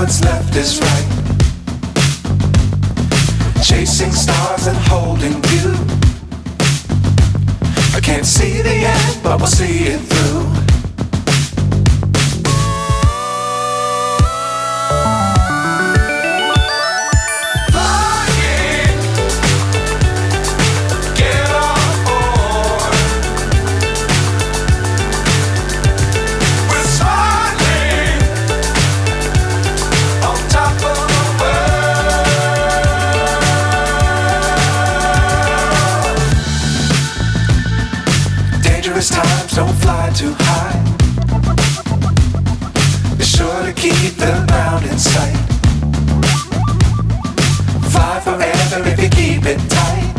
what's left is right. Chasing stars and holding you. I can't see the end, but we'll see it through. Times don't fly too high. Be sure to keep the ground in sight. Fly forever if you keep it tight.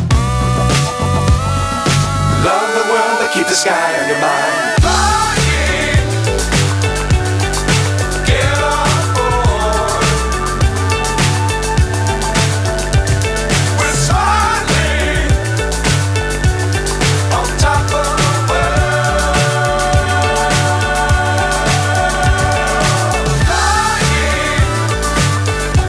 Love the world, but keep the sky on your mind.